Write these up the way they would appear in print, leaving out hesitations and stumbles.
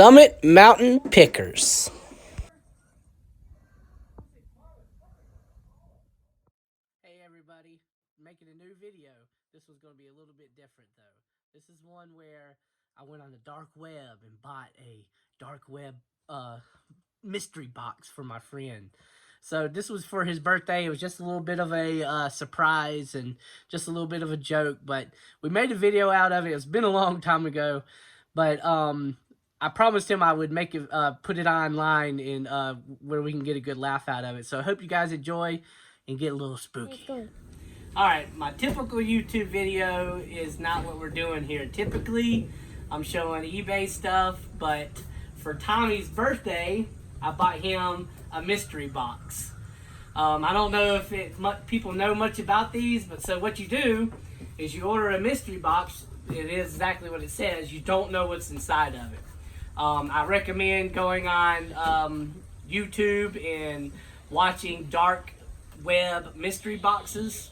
Summit Mountain Pickers. Hey everybody, making a new video. This was going to be a little bit different though. This is one where I went on the dark web and bought a dark web mystery box for my friend. So this was for his birthday. It was just a little bit of a surprise and just a little bit of a joke, but we made a video out of it. It's been a long time ago, but I promised him I would make it, put it online and where we can get a good laugh out of it. So I hope you guys enjoy and get a little spooky. Alright, my typical YouTube video is not what we're doing here. Typically, I'm showing eBay stuff, but for Tommy's birthday, I bought him a mystery box. I don't know if people know much about these, but so what you do is you order a mystery box. It is exactly what it says. You don't know what's inside of it. I recommend going on YouTube and watching dark web mystery boxes.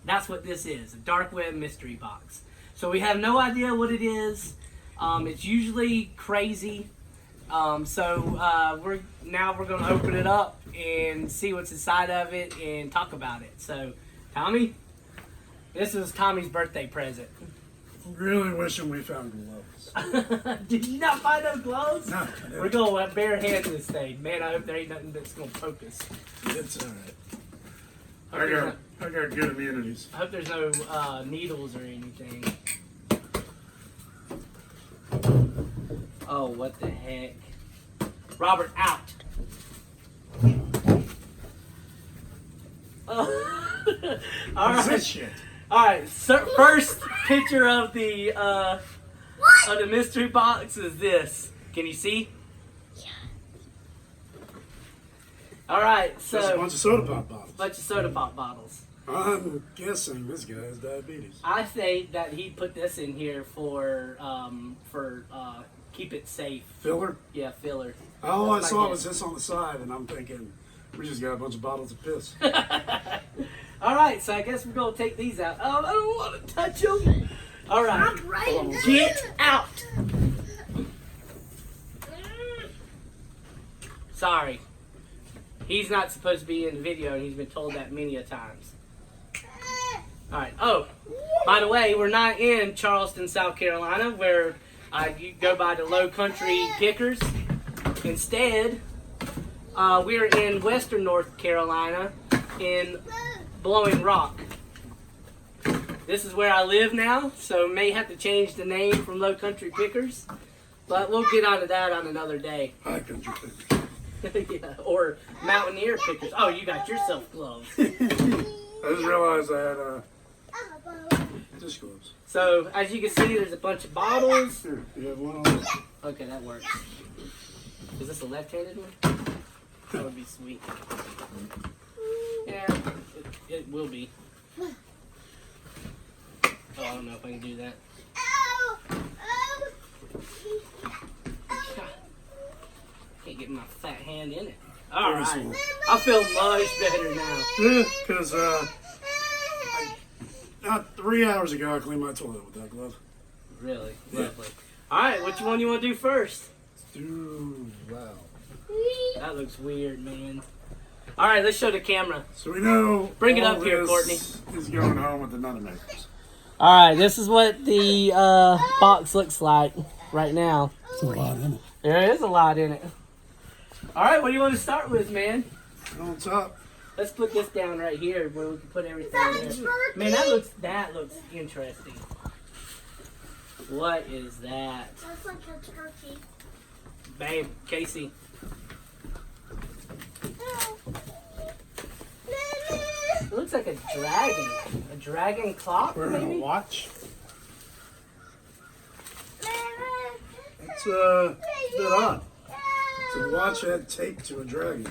That's what this is, a dark web mystery box. So we have no idea what it is. It's usually crazy. We're going to open it up and see what's inside of it and talk about it. So, Tommy, this is Tommy's birthday present. Really wishing we found gloves. Did you not find those gloves? No. We're going to bare hand this thing. Man, I hope there ain't nothing that's going to poke us. It's alright. I got good immunities. I hope there's no needles or anything. Oh, what the heck. Robert, out. What's this shit? Alright, so first picture of the mystery box is this. Can you see? Yeah. Alright, so There's a bunch of soda pop bottles. Bunch of soda pop bottles. I'm guessing this guy has diabetes. I think that he put this in here for keep it safe. Filler? Yeah, filler. All I saw was this on the side, and I'm thinking, we just got a bunch of bottles of piss. Alright, so I guess we're going to take these out. Oh, I don't want to touch them. Alright, get out. Sorry. He's not supposed to be in the video, and he's been told that many a times. Alright, oh, by the way, we're not in Charleston, South Carolina, where you go by the Low Country Pickers. Instead, we're in Western North Carolina in Blowing Rock. This is where I live now, so may have to change the name from Low Country Pickers, but we'll get onto that on another day. High Country Pickers. Yeah, or Mountaineer Pickers. Oh, you got yourself gloves. I just realized I had dish gloves. So, as you can see, there's a bunch of bottles. Here, you have one on this. Okay, that works. Is this a left-handed one? That would be sweet. Yeah, it will be. Oh, I don't know if I can do that. Can't get my fat hand in it. All right, I feel much better now. Yeah, because not 3 hours ago I cleaned my toilet with that glove. Really? Lovely. All right, which one you want to do first? Let's do wow. That looks weird, man. All right, let's show the camera. So we know. Bring it up here, Courtney. He's going home with the Nutmakers. All right, this is what the box looks like right now. There's a lot in it. There is a lot in it. All right, what do you want to start with, man? On top. Let's put this down right here where we can put everything in there. Man, that looks interesting. What is that? That's like a turkey. Babe, Casey. It looks like a dragon. A dragon clock, We're maybe? in a watch. It's a bit odd. It's a watch head taped to a dragon.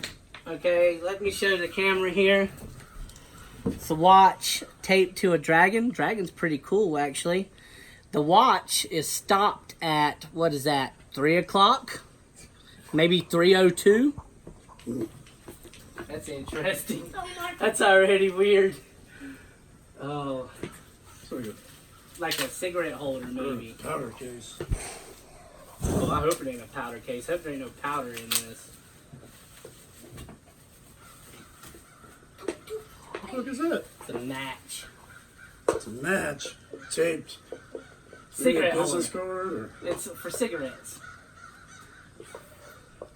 Okay, let me show the camera here. It's a watch taped to a dragon. Dragon's pretty cool, actually. The watch is stopped at, what is that, 3 o'clock? Maybe 3:02? That's interesting. That's already weird. Oh. So good. Like a cigarette holder, maybe. Powder case. Well, I hope it ain't a powder case. I hope there ain't no powder in this. Look, is it? It's a match. It's a match taped. Cigarette business holder. card or It's for cigarettes.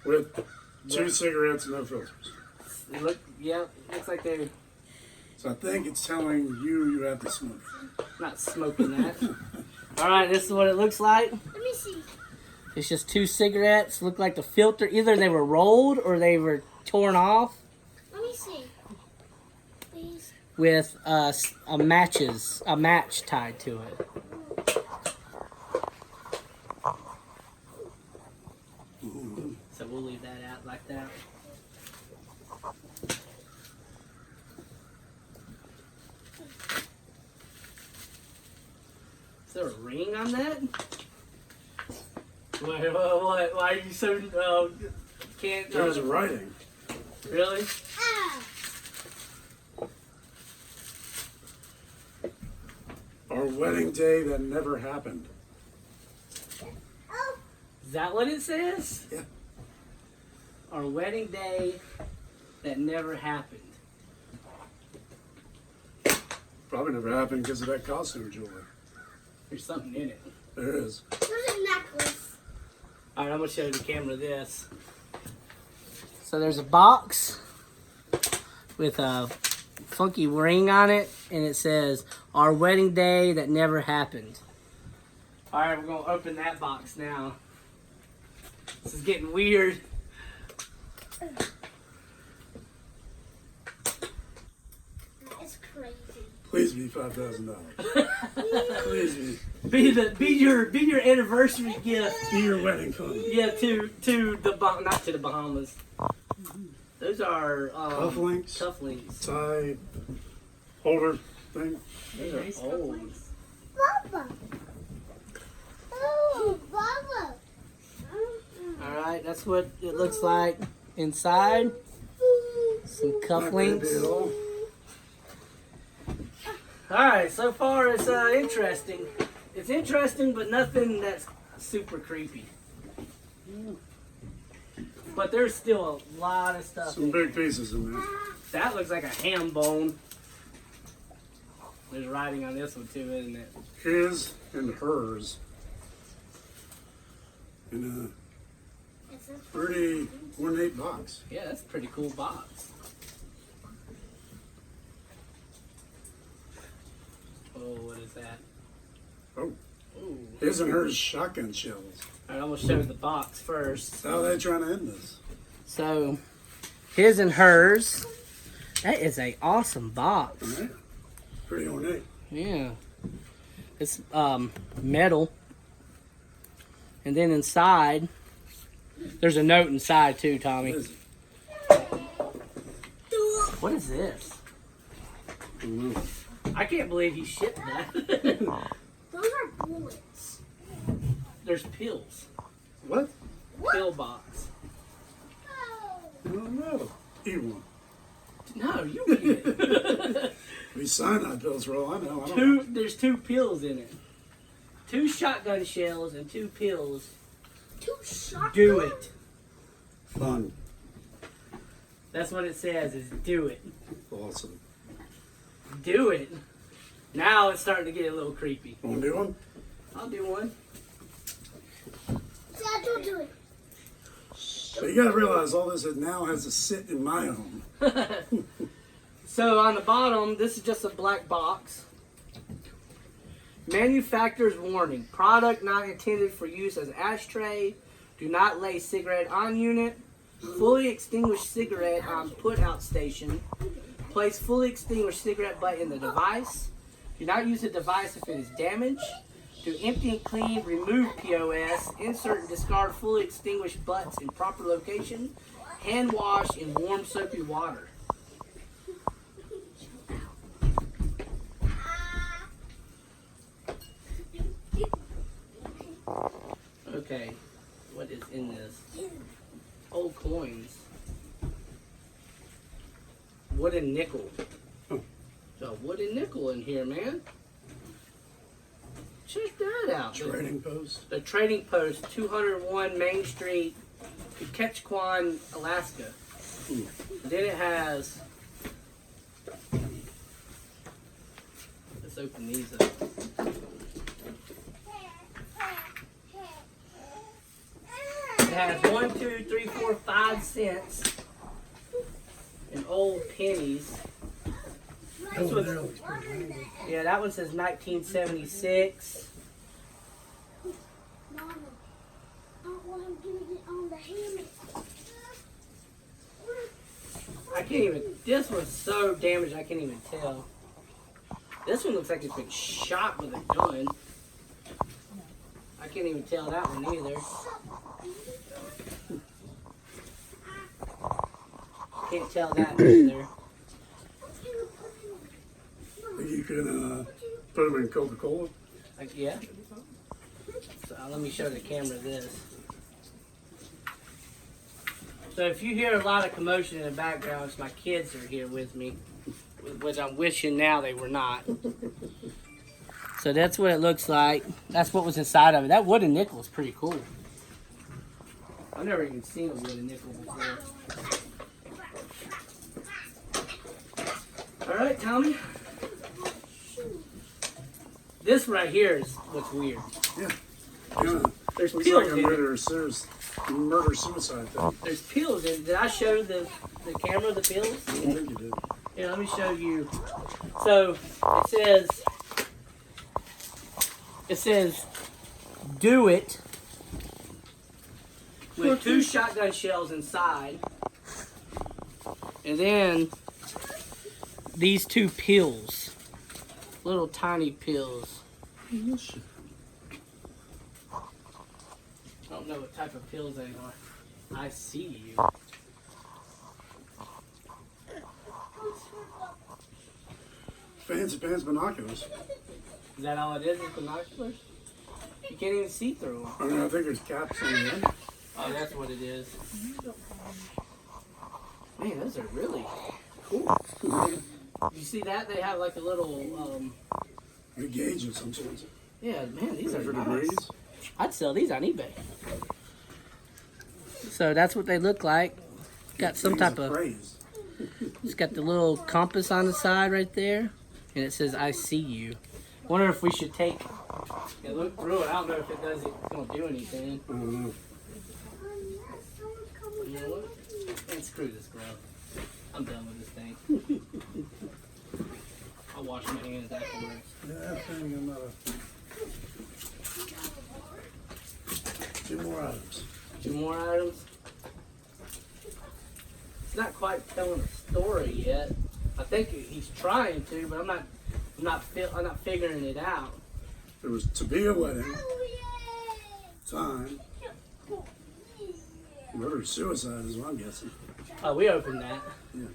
with two cigarettes and no filters. Looks like they're So I think it's telling you have to smoke. not smoking that. All right, this is what it looks like. Let me see. It's just two cigarettes. Look like the filter. Either they were rolled or they were torn off Let me see. Please. with a match tied to it. So we'll leave that out like that. Is there a ring on that? What? Why are you so can't? There's writing. Really? Ah. Our wedding day that never happened. Oh. Is that what it says? Yeah. Our wedding day that never happened. Probably never happened because of that costume jewelry. There's something in it. There is. There's a necklace. Alright, I'm going to show the camera this. So there's a box with a funky ring on it, and it says, our wedding day that never happened. Alright, we're going to open that box now. This is getting weird. That is crazy. Please be $5,000. Please Be your anniversary gift. be your wedding fund. Yeah, to the not to the Bahamas. Those are Cufflinks. Cufflinks. Tie holder thing. Those are old. Baba. Oh, Baba. All right, that's what it looks like inside. Some Not big cufflinks. deal. All right, so far it's interesting. It's interesting, but nothing that's super creepy. But there's still a lot of stuff. Some big pieces in there. That looks like a ham bone. There's writing on this one too, isn't it? His and hers. In It's a a pretty ornate box. Yeah, that's a pretty cool box. Oh, what is that? Oh. Ooh. His and hers shotgun shells. All right, I'm gonna show the box first. How are they trying to end this? So, his and hers. That is a awesome box. Right? Pretty ornate. Yeah. It's metal. And then inside, there's a note inside too, Tommy. What is it? What is this? I don't know. I can't believe he shipped that. Those are bullets. There's pills. What? Pill box. Oh. I don't know. Eat one. No, you eat it. These cyanide pills for all I know. I don't know. There's two pills in it. 2 shotgun shells and 2 pills. 2 shotguns. Do it. Fun. That's what it says, is do it. Awesome. Do it. Now it's starting to get a little creepy. Want to do one? I'll do one. Dad, don't do it. So you got to realize all this now has to sit in my home. So on the bottom, this is just a black box. Manufacturer's warning. Product not intended for use as ashtray. Do not lay cigarette on unit. Fully extinguished cigarette on put out station. Place fully extinguished cigarette butt in the device. Do not use the device if it is damaged. To empty and clean, remove POS. Insert and discard fully extinguished butts in proper location. Hand wash in warm soapy water. Okay, what is in this? Old coins. Wooden nickel. There's a wooden nickel in here, man. Check that out. Trading post. The Trading Post, 201 Main Street, Ketchikan, Alaska. Then it has. Let's open these up. It has 1, 2, 3, 4, 5 cents in old pennies. This was, yeah, that one says 1976. Mama, I don't want him to get on the helmet. I can't even. This one's so damaged I can't even tell. This one looks like it's been shot with a gun. I can't even tell that one either. Can't tell that either. You can put them in Coca-Cola. Like, yeah. So let me show the camera this. So if you hear a lot of commotion in the background, it's my kids are here with me, which I'm wishing now they were not. So that's what it looks like. That's what was inside of it. That wooden nickel is pretty cool. I've never even seen a wooden nickel before. All right, Tommy. This right here is what's weird. Yeah. There's Looks pills like a in it. murder-suicide thing. There's pills in it. Did I show the camera the pills? I think you did. Here, let me show you. So it says do it with 2 shotgun shells inside. And then these 2 pills. Little tiny pills. I don't know what type of pills they are. I see you. Fancy pants binoculars. Is that all it is? Is binoculars? You can't even see through them. I mean, I think there's caps on the end. Oh, that's what it is. Man, those are really cool. You see that? They have like a little, A gauge of some sort. yeah, man, these are For nice. degrees. I'd sell these on eBay. So that's what they look like. Got some type of, Praise. it's got the little compass on the side right there. And it says, I see you. Wonder if we should take and look through it. I don't know if it does, it's going to do anything. I don't know. You know what? Man, screw this glove. I'm done with this thing. I'll wash my hands afterwards. Yeah, I think another. 2 more items. 2 more items. It's not quite telling a story yet. I think he's trying to, but I'm not figuring it out. There was to be a wedding. Time. Murder-suicide is what I'm guessing. Oh, we opened that. Yeah.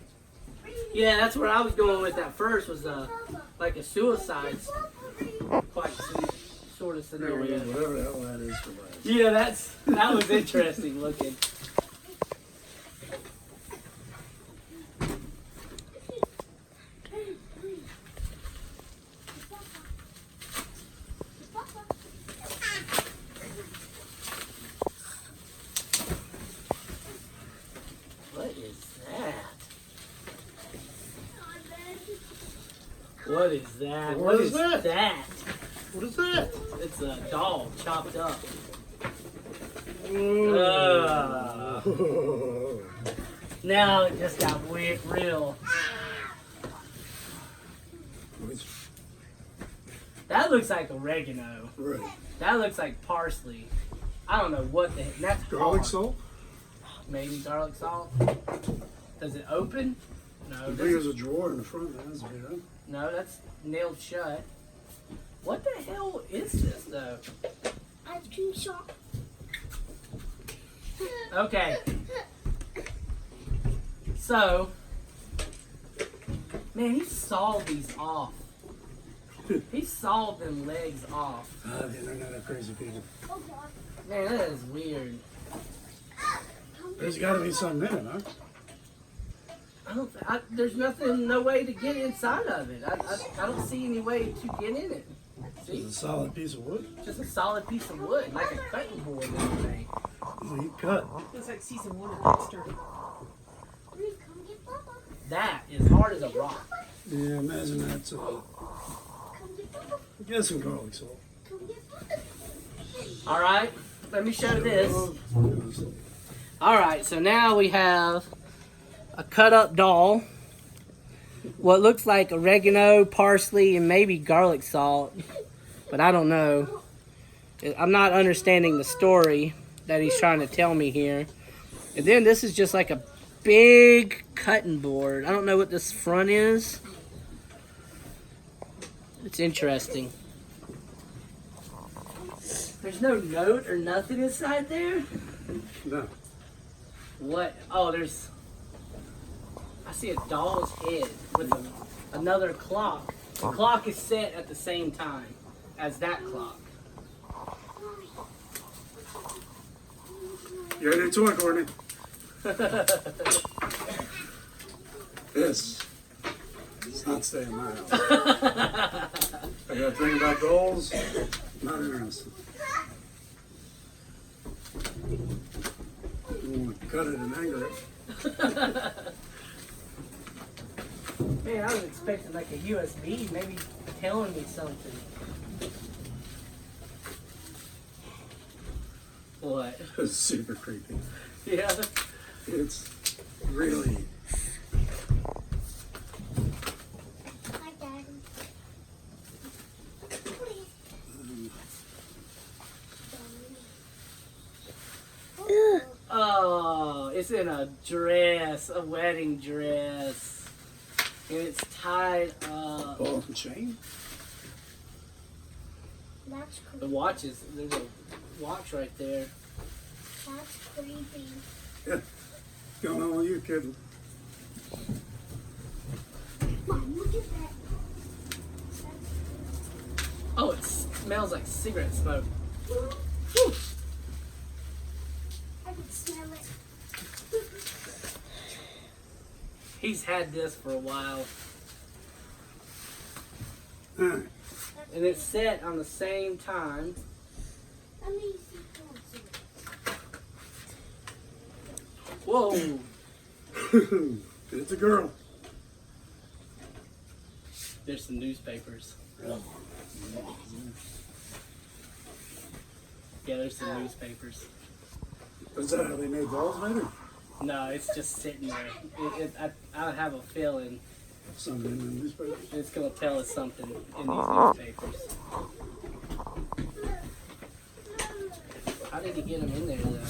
Yeah, that's where I was going with that first. Was like a suicide quite sort of There we go, scenario. whatever the hell that is for last. Yeah, that was interesting looking. What is that? What is that? What is that? that? What is that? It's a dog chopped up. Now it just got weird, real. Which, That looks like oregano. right. That looks like parsley. I don't know what the heck. That's Garlic hard. salt? Maybe garlic salt. Does it open? No. I think This, there's a drawer in the front. That has to be done. no, that's nailed shut. What the hell is this though? Ice cream shop. Okay. So, man, he sawed these off. He sawed them legs off. They're not that crazy people. Oh God. Man, that is weird. There's got to be something in it, huh? There's nothing, no way to get inside of it. I don't see any way to get in it. It's a solid piece of wood. Just a solid piece of wood, like a cutting board and everything. Oh, you cut. Looks like season 1 of Dexter. Rudy, come get Papa. That is hard as a rock. Yeah, imagine that. Come get Papa. Get some garlic salt. Come get Papa. All right, let me show this. All right, so now we have a cut up doll. What looks like oregano, parsley, and maybe garlic salt, but I don't know. I'm not understanding the story that he's trying to tell me here. And then this is just like a big cutting board. I don't know what this front is. It's interesting. There's no note or nothing inside there? No. What? Oh, there's... I see a doll's head with another clock. The clock is set at the same time as that clock. You got a new toy, Courtney. This. It's not staying in my house. I got a thing about dolls. Not interested. You want to cut it and anger it. Man, I was expecting like a USB, maybe telling me something. What? It's super creepy. Yeah. It's really. Hi, Daddy. Oh, it's in a dress, a wedding dress. And it's tied up. Ball and chain? That's The creepy. watch is, there's a watch right there. That's creepy. Yeah. What's going on with you, kid? Mom, look at that. Oh, it smells like cigarette smoke. Whew. I can smell it. He's had this for a while. Alright. And it's set on the same time. Let me see closer. Whoa. It's a girl. There's some newspapers. Yeah, there's some newspapers. Is that how they made dolls later? No, it's just sitting there. I have a feeling Something in the newspaper. it's going to tell us something in these newspapers. How did he get them in there, though?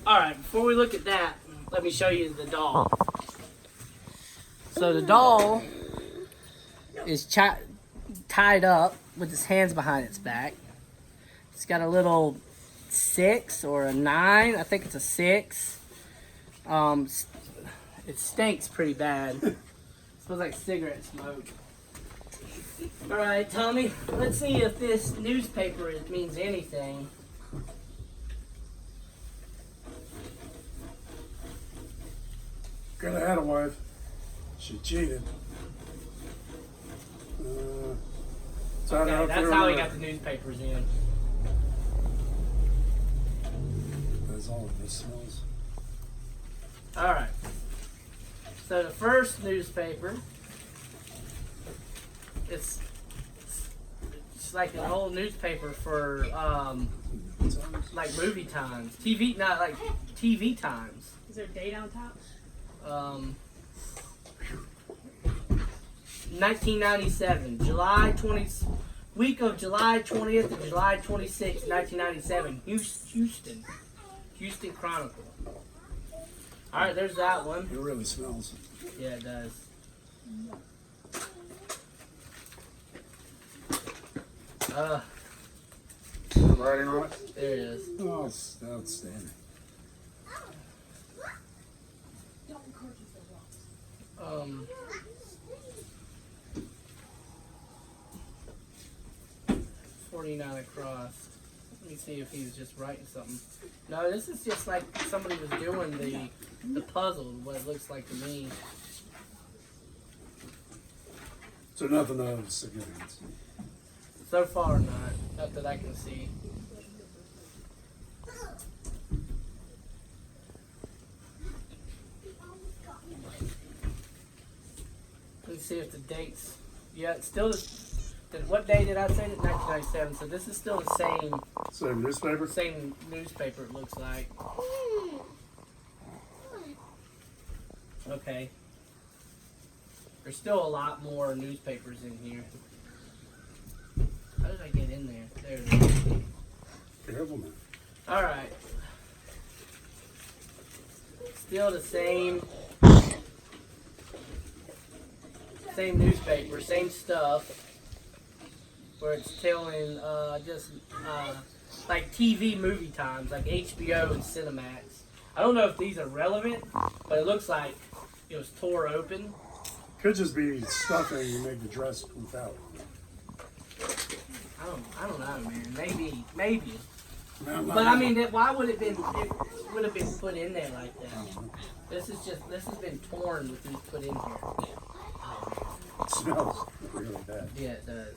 Alright, before we look at that, let me show you the doll. So the doll is tied up with its hands behind its back. It's got a little 6 or a 9. I think it's a 6. It stinks pretty bad. It smells like cigarette smoke. Alright, Tommy, let's see if this newspaper means anything. Could have had a wife. She cheated. Okay, that's how he got the newspapers in. That's all of this smells. Alright. So the first newspaper, it's like an old newspaper for like movie times. TV, not like TV times. Is there a date on top? 1997, July 20, week of July 20th to July 26th, 1997, Houston Chronicle. All right, there's that one. It really smells. Yeah, it does. Writing on it? There it is. Oh, it's outstanding. Um, 49 across. Let me see if he was just writing something. No, this is just like somebody was doing the puzzle, what it looks like to me. So nothing of significance. So far, not that I can see. Let's see if the dates. Yeah, it's still the. What day did I say it? 1997. So this is still the Same newspaper? same newspaper. It looks like. Okay. There's still a lot more newspapers in here. How did I get in there? There it is. Careful, man. All right. Still the same newspaper, same stuff. Where it's telling just like TV movie times, like HBO and Cinemax. I don't know if these are relevant, but it looks like it was tore open. Could just be stuffing to make the dress poof out. I don't know, man. Maybe. No, But I mean, why would it been? It would have been put in there like that. This has been torn with these put in here. it smells really bad. Yeah, it does.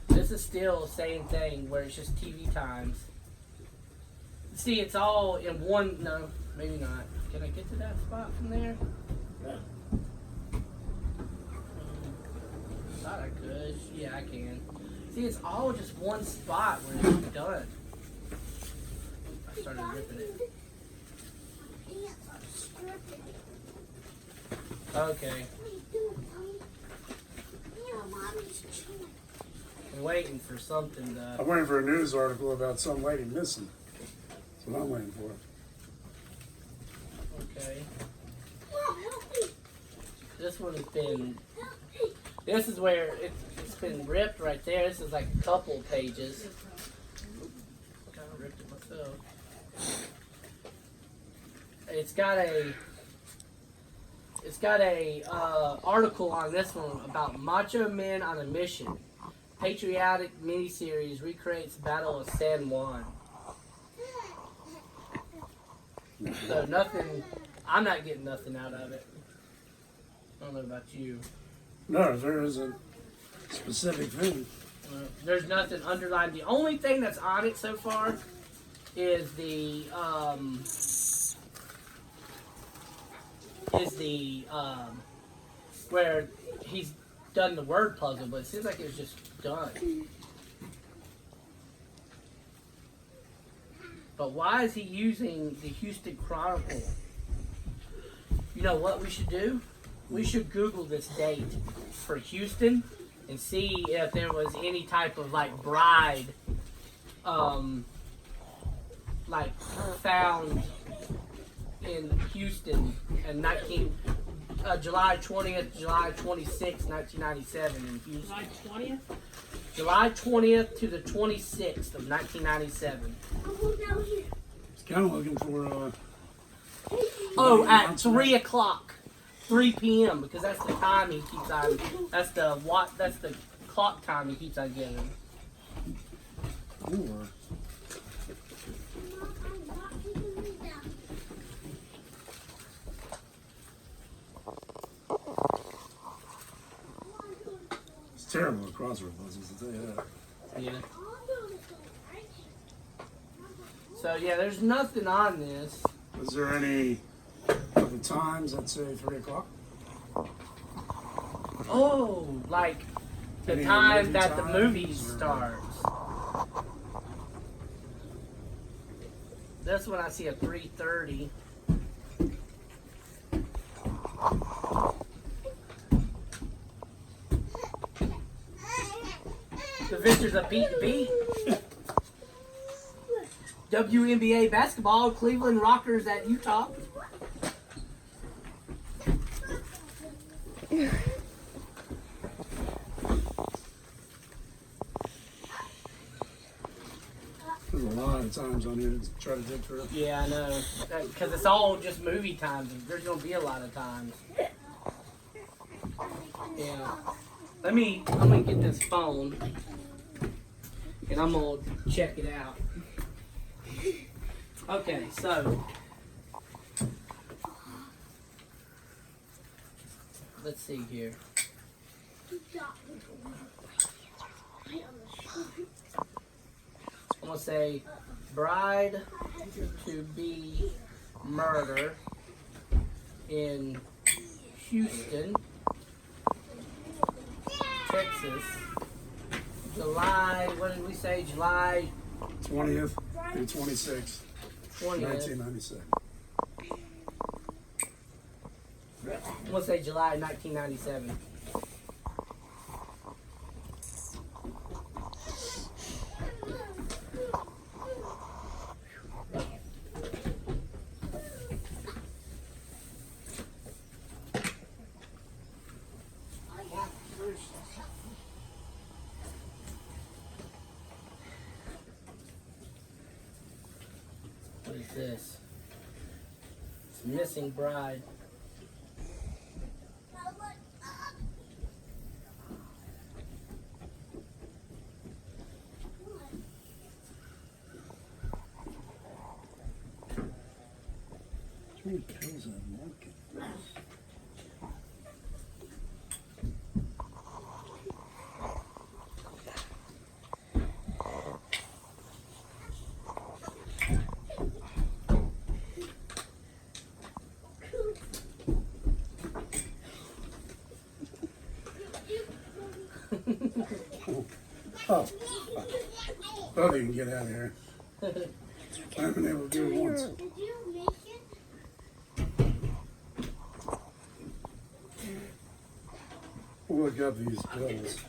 This is still the same thing where it's just TV times. See, it's all in one. No, maybe not. Can I get to that spot from there? Yeah. Thought I could. Yeah, I can. See, it's all just one spot where it's done. I started ripping it. Okay. I'm waiting for something to. I'm waiting for a news article about some lady missing. That's what I'm waiting for. Okay. This one's been. This is where it's been ripped right there. This is like a couple pages. Kind of ripped it myself. It's got a article on this one about Macho Men on a Mission. Patriotic miniseries recreates Battle of San Juan. So nothing. I'm not getting nothing out of it. I don't know about you. No, there isn't a specific thing. There's nothing underlined. The only thing that's on it so far is the where he's done the word puzzle, but it seems like it was just done. But why is he using the Houston Chronicle? You know what we should do? We should Google this date for Houston and see if there was any type of like bride like found in Houston in July 20th, July 26th, 1997 in Houston. July 20th? July 20th to the 26th of 1997. It's kind of looking for Oh, at 3 o'clock. 3 p.m. because that's the time he keeps on. That's the clock time he keeps on giving. or it's terrible at crossword puzzles, I'll tell you that. Yeah. So yeah, there's nothing on this. Is there any of the times that say 3 o'clock? Oh, like the Any time movie that the times movie or- starts. This one I see a 3:30. The Victor's a beat to beat. WNBA basketball, Cleveland Rockers at Utah. There's a lot of times on here to try to dig through. Yeah, I know. Because it's all just movie times. There's going to be a lot of times. Yeah. I'm going to get this phone. And I'm going to check it out. Okay, so. Let's see here. I'm gonna say bride to be murder in Houston, Texas, July, what did we say? July 20th through 26th, 20th. 1997. I'm gonna say July 1997. What is this? It's missing bride. How many pills I'm marking? Oh, oh, you can get out of here. I haven't been able to do it once. Did you make it? We'll look up these pills.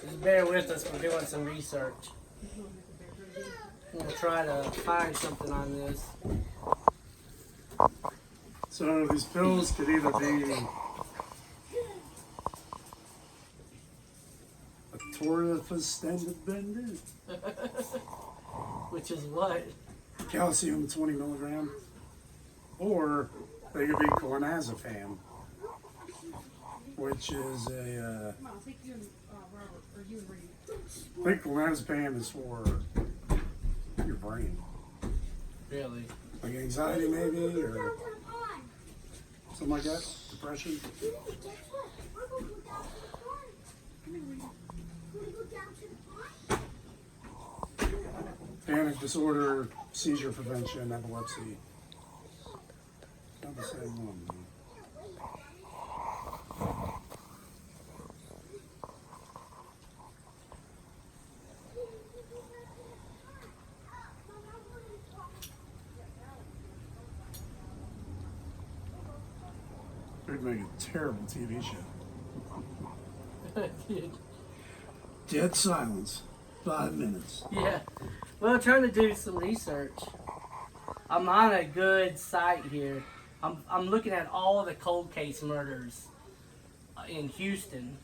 Just bear with us, we're doing some research. We'll try to find something on this. So these pills could either be a tortifastenbended, Which is what? calcium 20 milligram, or they could be clonazepam, which is a, Come on, take you and Robert, or you and Reed. I think clonazepam is for your brain, Really? like anxiety maybe, or something like that, depression. Panic disorder, seizure prevention, epilepsy. Not the same one. It'd make a terrible TV show. Dead silence. 5 minutes. Yeah. Well, trying to do some research. I'm on a good site here. I'm looking at all of the cold case murders in Houston.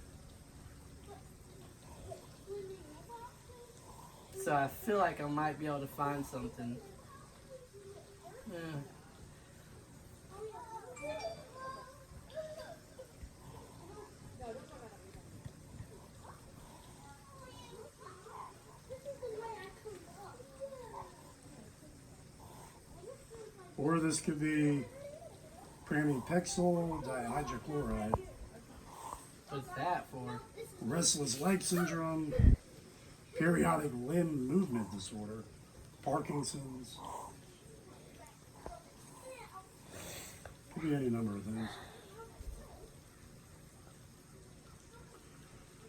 So I feel like I might be able to find something. Yeah. Or this could be pramipexole dihydrochloride, What's that for? restless leg syndrome, periodic limb movement disorder, Parkinson's. Could be any number of things.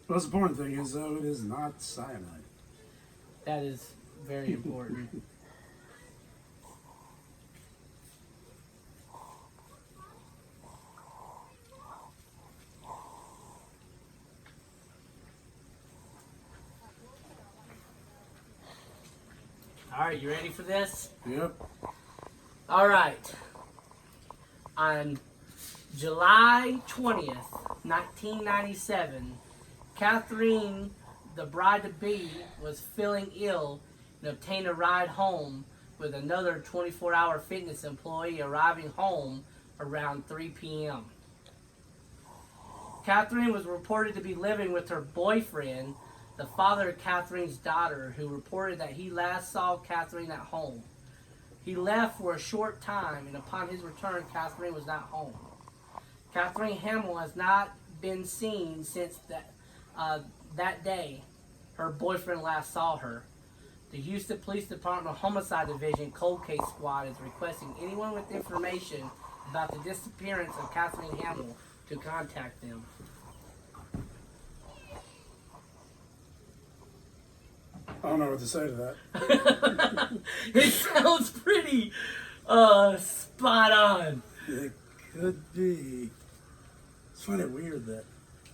The most important thing is, though, it is not cyanide. That is very important. All right, you ready for this? Yep. All right. On July 20th, 1997, Catherine, the bride-to-be, was feeling ill and obtained a ride home with another 24-hour fitness employee arriving home around 3 p.m. Catherine was reported to be living with her boyfriend, the father of Catherine's daughter, who reported that he last saw Catherine at home. He left for a short time, and upon his return, Catherine was not home. Catherine Hamill has not been seen since that day her boyfriend last saw her. The Houston Police Department Homicide Division Cold Case Squad is requesting anyone with information about the disappearance of Catherine Hamill to contact them. I don't know what to say to that. It sounds pretty spot on. It could be. It's kind of weird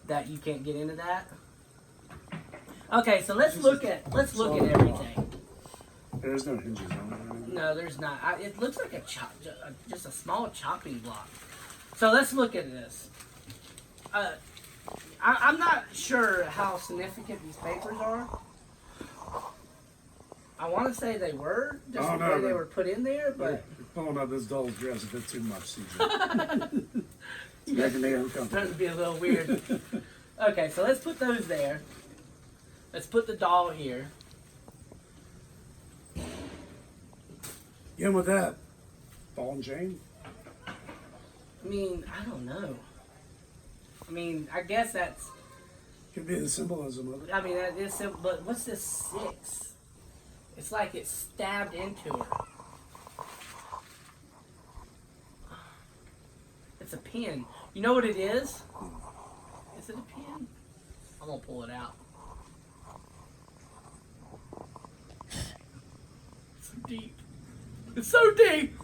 That you can't get into that. Okay, so let's look at everything. there's no hinges on it. Or anything. No, there's not. It looks like just a small chopping block. So let's look at this. I'm not sure how significant these papers are. I want to say they were, just the way they were put in there, but... You're pulling up this doll's dress a bit too much, CJ. It's making me uncomfortable. Starting to be a little weird. Okay, so let's put those there. Let's put the doll here. Again with that. Ball and chain? I mean, I don't know. I mean, I guess that's... Could be the symbolism of it. I mean, that is simple, but what's this 6? It's like it's stabbed into her. It's a pin. You know what it is? Is it a pin? I'm gonna pull it out. It's so deep. It's so deep.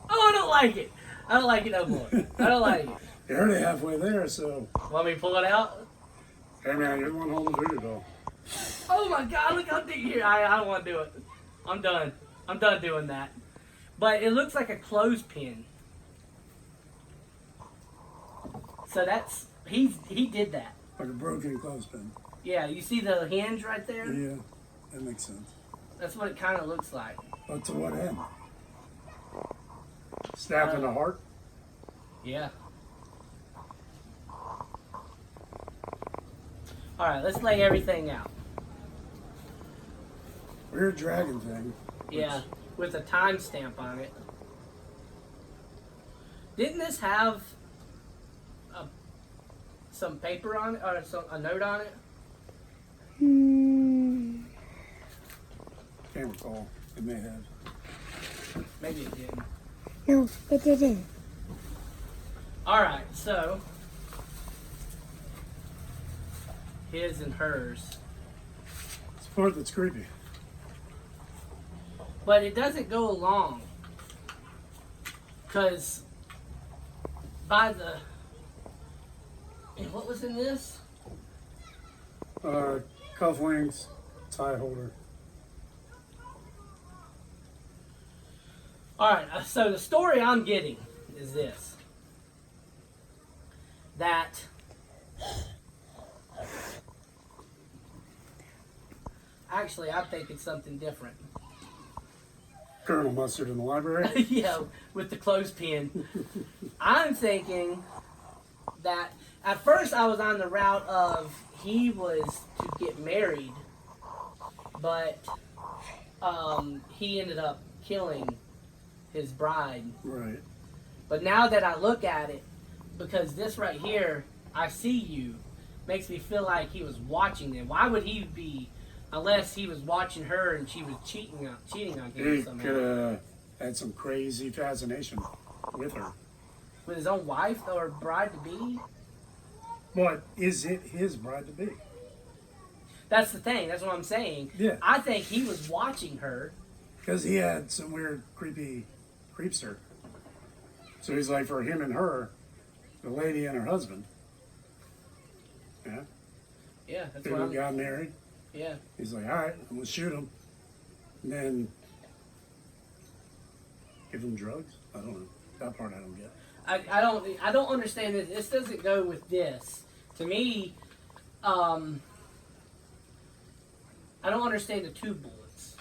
Oh, I don't like it. I don't like it no more. I don't like it. You're already halfway there, so. Want me to pull it out? Hey man, you're the one holding the voodoo doll. Oh my God, look how deep here. I don't want to do it. I'm done. I'm done doing that. But it looks like a clothespin. So that's, he did that. Like a broken clothespin. Yeah, you see the hinge right there? Yeah, that makes sense. That's what it kind of looks like. But to what end? Stabbed in the heart? Yeah. Alright, let's lay everything out. Weird dragon thing. Yeah, with a timestamp on it. Didn't this have some paper on it, or a note on it? Can't recall. It may have. Maybe it didn't. No, it didn't. Alright, so his and hers. It's the part that's creepy. But it doesn't go along. Because by the... And what was in this? Cufflinks, tie holder. Alright, so the story I'm getting is this. That actually I'm thinking something different. Colonel Mustard in the library. Yeah, with the clothespin. I'm thinking that at first I was on the route of he was to get married, but he ended up killing his bride. Right. But now that I look at it, because this right here, I see you, makes me feel like he was watching them. Why would he be, unless he was watching her and she was cheating on him He somehow? could have had some crazy fascination with her. With his own wife or bride to be? But is it his bride to be? That's the thing. That's what I'm saying. Yeah. I think he was watching her. Because he had some weird, creepy creepster. So he's like, for him and her, the lady and her husband. Yeah. Yeah, that's They what I'm... got married. Yeah. He's like, all right, I'm going to shoot him. And then give him drugs? I don't know. That part I don't get. I don't understand this. This doesn't go with this. To me, I don't understand the 2 bullets.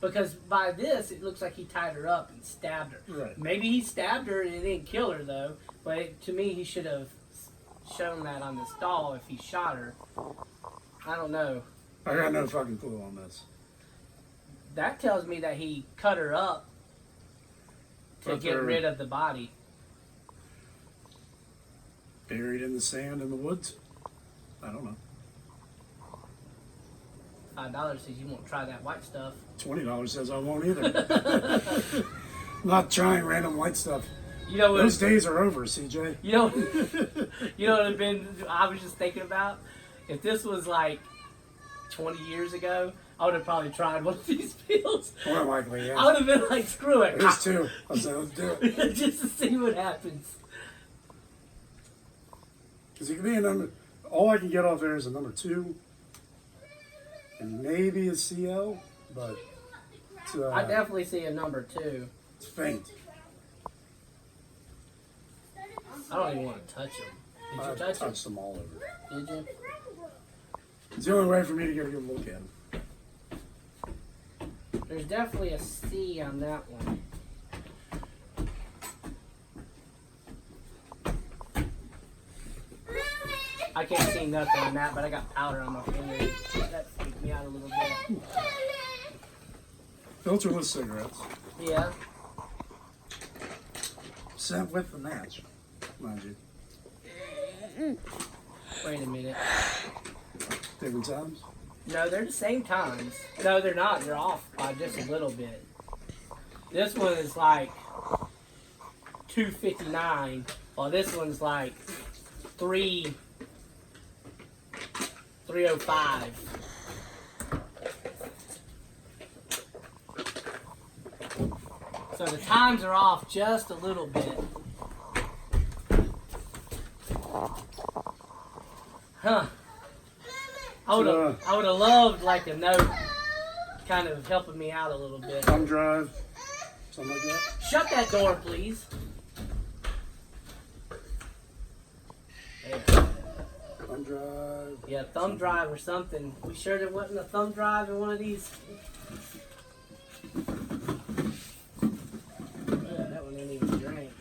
Because by this, it looks like he tied her up and stabbed her. Right. Maybe he stabbed her and it didn't kill her, though. But to me, he should have shown that on this doll if he shot her. I don't know. I got no fucking clue on this. That tells me that he cut her up to But get they're rid of the body. buried in the sand in the woods? I don't know. $5 says you won't try that white stuff. $20 says I won't either. Not trying random white stuff. You know what? Those days are over, CJ. You know, you know what I've been. I was just thinking about if this was like 20 years ago, I would have probably tried one of these pills. More likely, yeah. I would have been like, screw it, There's two. I said, let's do it. just to see what happens. Because it could be a number. All I can get off there is a number 2. And maybe a CL, but I definitely see a number 2. it's faint. I don't even want to touch them. Did you I touch them? touched them all over. Did you? It's the only way for me to get a good look at them. There's definitely a C on that one. I can't see nothing on that, but I got powder on my finger. That freaked me out a little bit. Filterless cigarettes. Yeah. Sent with the match, mind you. Wait a minute. Different times. No, they're the same times. No, they're not. They're off by just a little bit. This one is like 259, while this one's like 305. So the times are off just a little bit. Huh. I would have loved like a note kind of helping me out a little bit. Thumb drive, something like that. Shut that door, please. There. Thumb drive. Yeah, thumb drive or something. We sure there wasn't a thumb drive in one of these? Yeah, that one didn't even drink.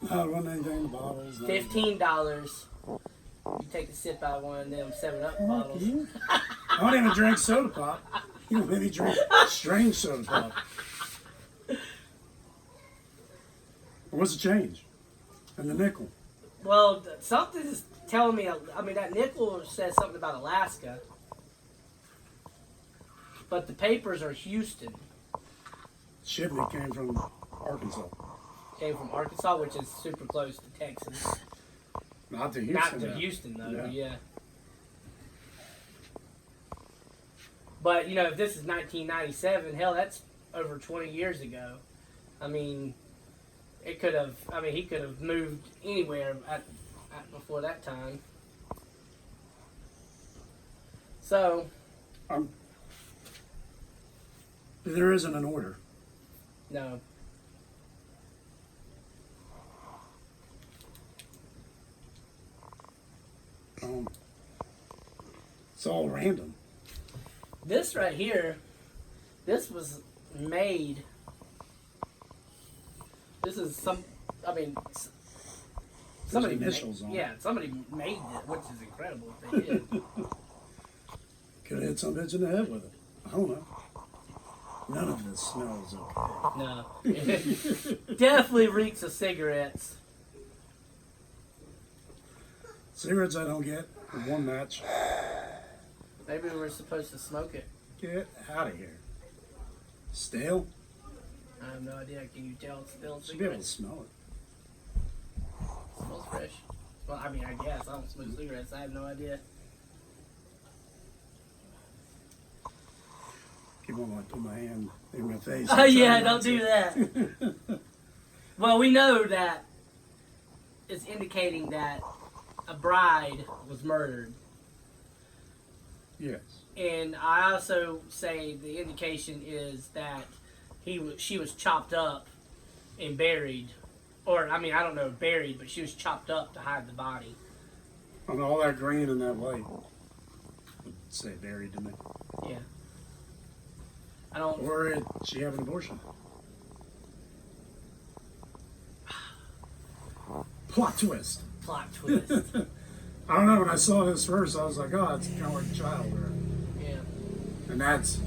Wasn't anything in the bottles. No. $15. You take a sip out of one of them 7-Up bottles. I don't even drink soda pop. You don't maybe drink strange soda pop. What's the change? And the nickel. Well, something is telling me, I mean, that nickel says something about Alaska. But the papers are Houston. Shipment came from Arkansas. Came from Arkansas, which is super close to Texas. Not to Houston. Not to though. Houston, though, Yeah. yeah. But, you know, if this is 1997, hell, that's over 20 years ago. I mean, it could have, I mean, he could have moved anywhere at before that time. So, There isn't an order. no. It's all random. This right here, this was made. This is I mean, somebody initials made, on it. yeah, somebody made it, which is incredible if they did. Could have hit some bitch in the head with it. I don't know. None of this smells okay. No. It definitely reeks of cigarettes. Cigarettes I don't get. And one match. Maybe we were supposed to smoke it. Get out of here. Stale? I have no idea. Can you tell it's still Should be able to cigarettes? smell it. It smells fresh. Well, I mean, I guess. I don't smoke cigarettes. I have no idea. Keep on like put my hand in my face. Oh, yeah, don't do that. Well, we know that it's indicating that a bride was murdered. Yes. And I also say the indication is that she was chopped up and buried. Or, I mean, I don't know, buried, but she was chopped up to hide the body. And all that green and that white. say buried, didn't they? Yeah. I don't. Or did she have an abortion? Plot twist. Plot twist. I don't know. When I saw this first, I was like, oh, it's kind of like a child. Yeah. And that's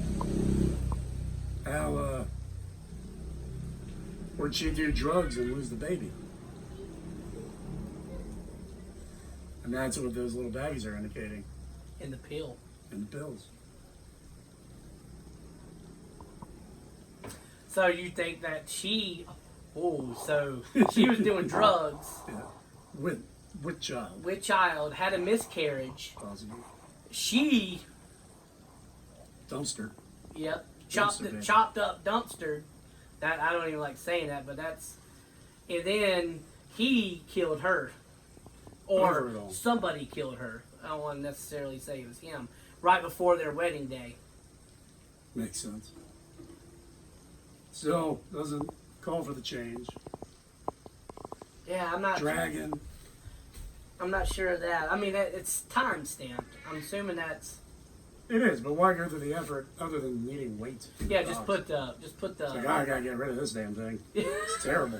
how, where'd she do drugs and lose the baby? And that's what those little baggies are indicating In the pill. in the pills. So you think that she? Oh, so she was doing drugs Yeah. With child. with child, had a miscarriage. Possibly. She, Dumpster. yep, Dumpster baby. chopped up dumpster. That I don't even like saying that, but that's. And then he killed her, or Over it all. somebody killed her. I don't want to necessarily say it was him. Right before their wedding day. Makes sense. Still doesn't call for the change. Yeah, I'm not. Dragon. I'm not sure of that. I mean, it's time stamped. I'm assuming that's. It is, but why go through the effort other than needing weight? Yeah, just put the. It's like, I gotta get rid of this damn thing. It's terrible.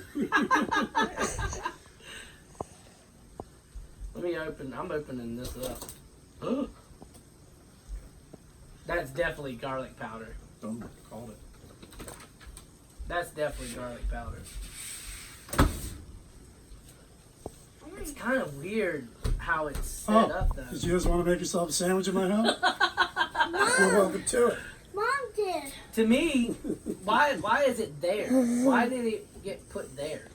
Let me open. I'm opening this up. That's definitely garlic powder. Don't call it. That's definitely garlic powder. It's kind of weird how it's set up, though. Did you just want to make yourself a sandwich in my house? You're welcome to it. Mom did. To me, why is it there? Why did it get put there?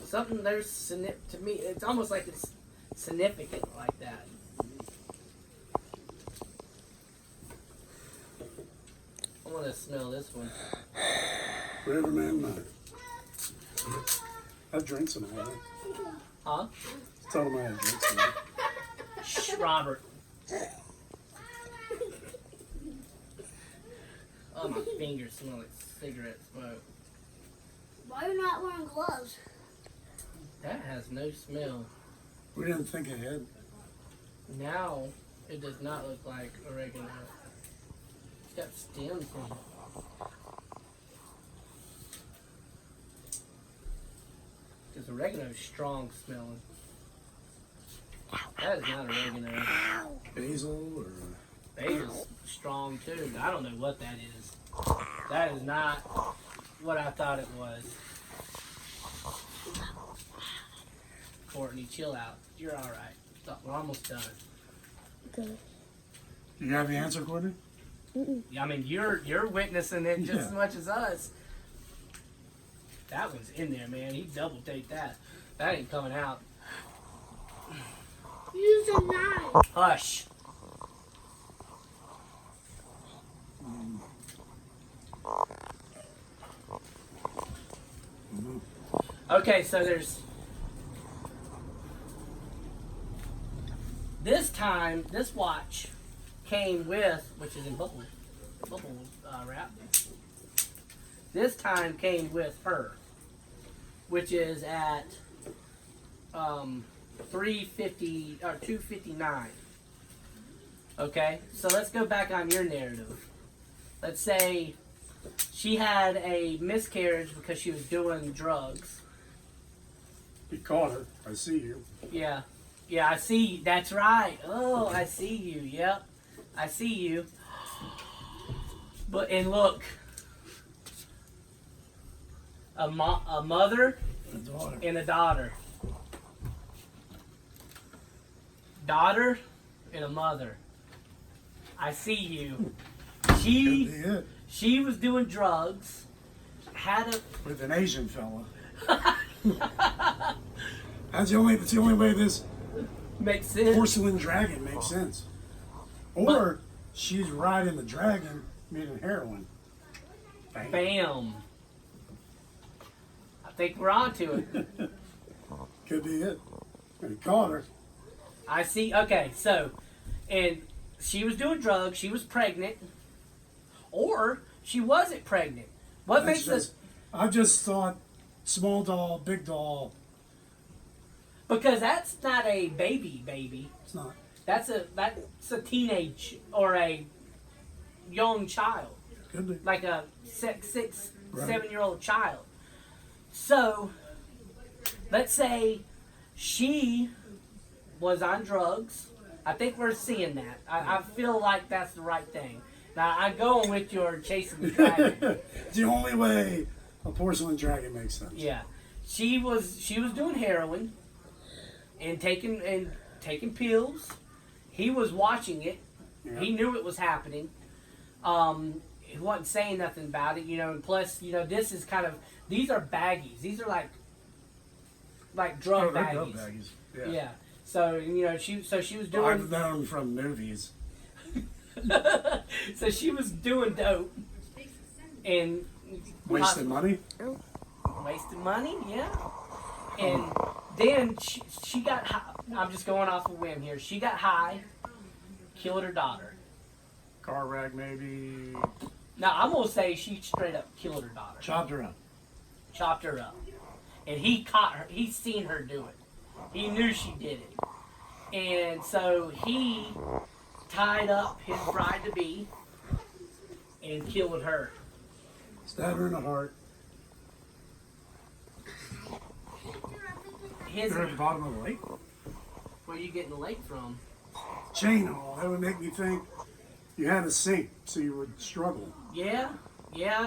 Something there's to me. It's almost like it's significant like that. I want to smell this one. Whatever, man. I've drank some of that. Huh? Tell them I have drank some of it. Shh, Robert. Oh, my fingers smell like cigarette smoke. Why are you not wearing gloves? That has no smell. We didn't think ahead. Now, it does not look like oregano. It's got stems on it. Because oregano is strong smelling. That is not oregano. Basil or Basil's strong too. I don't know what that is. That is not what I thought it was. Courtney, chill out. You're alright. We're almost done. Okay. you have the answer, Courtney? I mean, you're witnessing it just Yeah. as much as us. That one's in there, man. He double taped that. That ain't coming out. Use a knife. Hush. Okay, so there's this time. This watch came with, which is in bubble wrap. This time came with her, which is at 350 or 259. Okay, so let's go back on your narrative. Let's say she had a miscarriage because she was doing drugs. You caught her. I see you. Yeah, yeah, I see. That's right. Oh, I see you. Yep, I see you. But and look, a mother The daughter. and a daughter. Daughter and a mother. I see you. Could She be it. she was doing drugs. Had a With an Asian fella. That's the only way this makes sense. porcelain dragon makes sense. Or she's riding the dragon, meaning heroin. Bang. Bam. I think we're on to it. Could be it. And he caught her. I see. Okay, so, and she was doing drugs. She was pregnant, or she wasn't pregnant. What That's makes us? just- I just thought small doll, big doll. Because that's not a baby. It's not. That's a teenage or a young child, Could be. like a 6, Right. 7-year-old child. So, let's say she was on drugs. I think we're seeing that. I feel like that's the right thing. Now, I'm going with your chasing the dragon. The only way a porcelain dragon makes sense. Yeah, she was doing heroin and taking pills. He was watching it. Yeah. He knew it was happening. He wasn't saying nothing about it, and plus, this is kind of, these are baggies. These are like drug They're baggies. drug baggies. Yeah. So she was doing. I've known from movies. So she was doing dope and Wasting money? wasting money, yeah. And then she got high. I'm just going off a whim here. She got high, killed her daughter. Car wreck, maybe. Now I'm gonna say she straight up killed her daughter, Chopped her up. chopped her up, and he caught her. He seen her do it. He knew she did it, and so he tied up his bride to be and killed her. Stabbed her in the heart. His, They're at the bottom of the lake. where you getting the lake from? Chain haul. That would make me think you had a sink, so you would struggle. Yeah,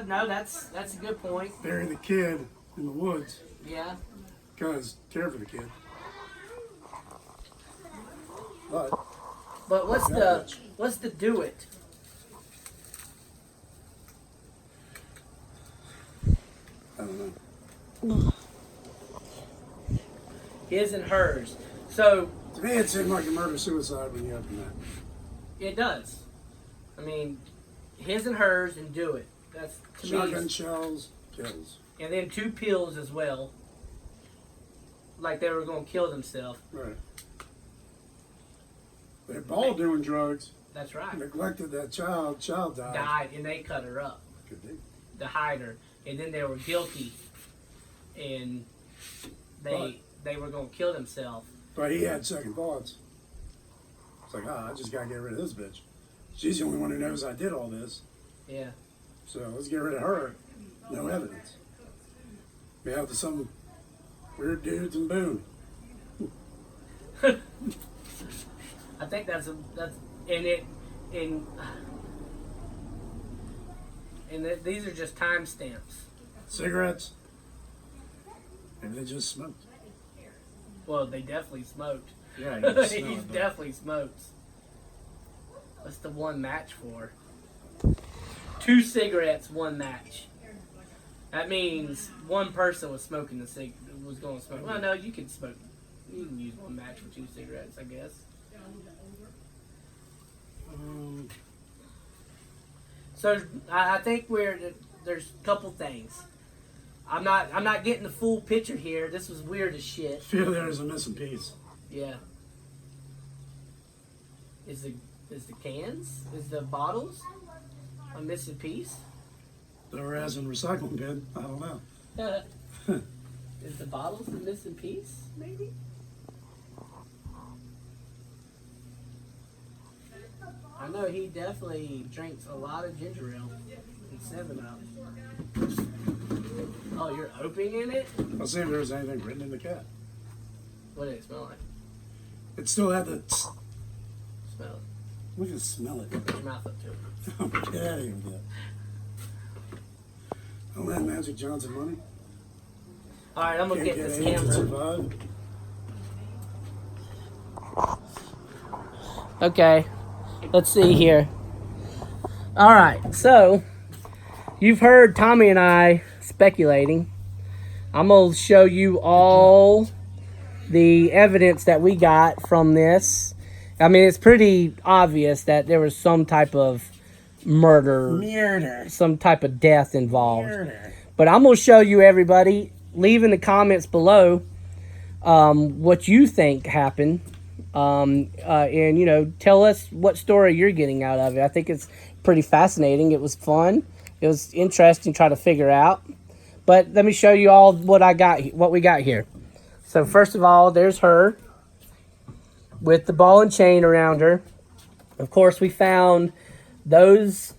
no, that's a good point. Bury the kid in the woods. Yeah, Because care for the kid. But but what's the do it? I don't know. His and hers. So To me, it seemed like a murder suicide when you open that. it does. I mean, his and hers and do it. That's to Shotgun me. shells, kills. And then 2 pills as well. Like they were gonna kill themselves. Right. They're all doing drugs. That's right. Neglected that child. Child died. Died and they cut her up Could be. to hide her. And then they were guilty, and they were gonna kill themselves. But he had second thoughts. It's like, I just gotta get rid of this bitch. She's the only one who knows I did all this. Yeah. So let's get rid of her. No evidence. We have some weird dudes in Boone. I think that's these are just timestamps. Cigarettes. Maybe they just smoked. Well, they definitely smoked. Yeah, He definitely smokes. What's the one match for? 2 cigarettes, 1 match. That means one person was smoking was going to smoke. Well, no, you can smoke. You can use 1 match for 2 cigarettes, I guess. So I think there's a couple things. I'm not getting the full picture here. This was weird as shit. Feel there's a missing piece. Yeah. Is the cans? Is the bottles a missing piece? Or as in recycling bin. I don't know. Is the bottles the missing piece? Maybe. I know he definitely drinks a lot of ginger ale and 7-Up. Oh, you're opening it? I'll see if there's anything written in the cat. What does it smell like? It still had the. Smell it. We can smell it. Put your mouth up to it. Get out of here with that. Don't have Magic Johnson money. All right, I'm gonna Can't get this AIDS and camera. survive. Okay, let's see here. All right, so you've heard Tommy and I speculating. I'm gonna show you all the evidence that we got from this. I mean, it's pretty obvious that there was some type of murder, some type of death involved. But I'm gonna show you, everybody. Leave in the comments below what you think happened. And tell us what story you're getting out of it. I think it's pretty fascinating. It was fun. It was interesting to try to figure out. But let me show you all what we got here. So first of all, there's her. with the ball and chain around her. Of course, we found those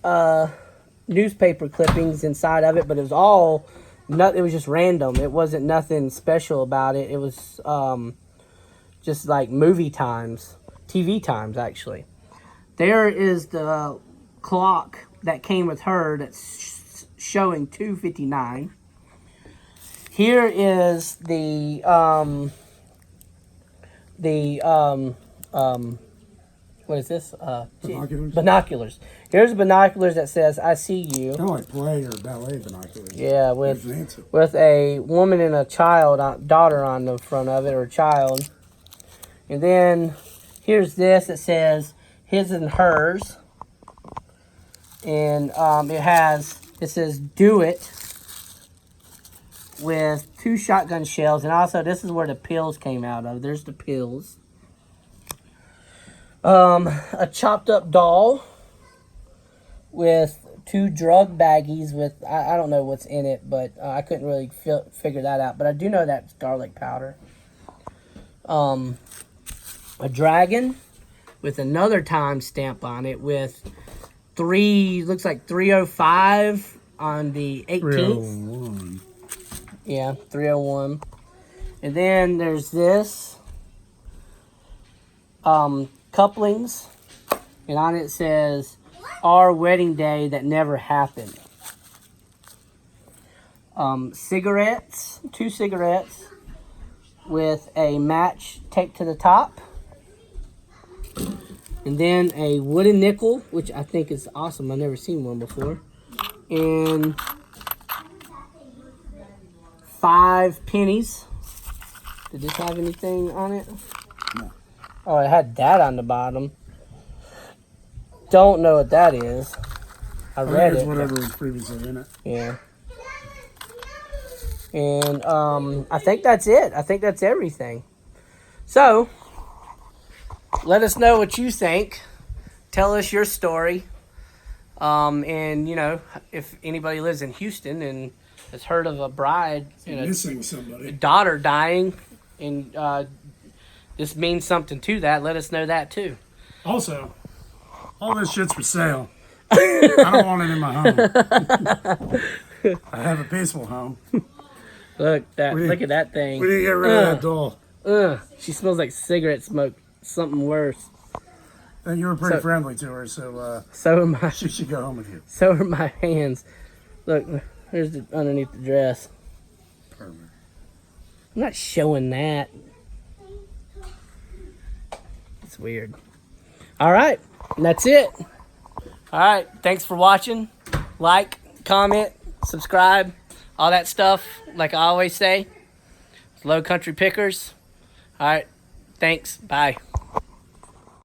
newspaper clippings inside of it, but it was all it was just random. It wasn't nothing special about it. It was just like movie times, TV times actually. There is the clock that came with her that's showing 2:59. Here is the what is this? Binoculars? Binoculars. Here's binoculars that says "I see you." Kind of like play or ballet binoculars. Yeah, There's Nancy. with a woman and a child, daughter on the front of it, or child. And then here's this that says his and hers, and it says "Do It" with 2 shotgun shells, and also this is where the pills came out of. There's the pills. A chopped up doll with 2 drug baggies with, I don't know what's in it, but I couldn't really figure that out. But I do know that's garlic powder. A dragon with another time stamp on it with looks like 3:05 on the 18th. 301. Yeah, 3:01. And then there's this. Couplings, and on it says "Our wedding day that never happened." Cigarettes, 2 cigarettes with a match taped to the top, and then a wooden nickel, which I think is awesome. I've never seen one before, and 5 pennies. Did this have anything on it? No. Oh, it had that on the bottom. Don't know what that is. I read It's it. whatever was previously in it. Yeah. And I think that's it. I think that's everything. So, let us know what you think. Tell us your story. And, you know, if anybody lives in Houston and has heard of a bride and Missing a somebody. daughter dying, and this means something to that, let us know that too. Also, all this shit's for sale. I don't want it in my home. I have a peaceful home. Look at that thing. We need to get rid of that doll. She smells like cigarette smoke. Something worse. And you were pretty friendly to her, so So am I. she should go home with you. So are my hands. Look, there's the underneath the dress. Perfect. I'm not showing that. It's weird. All right, and that's it. All right, thanks for watching. Like, comment, subscribe, all that stuff. Like I always say, Low Country Pickers. All right, thanks. Bye.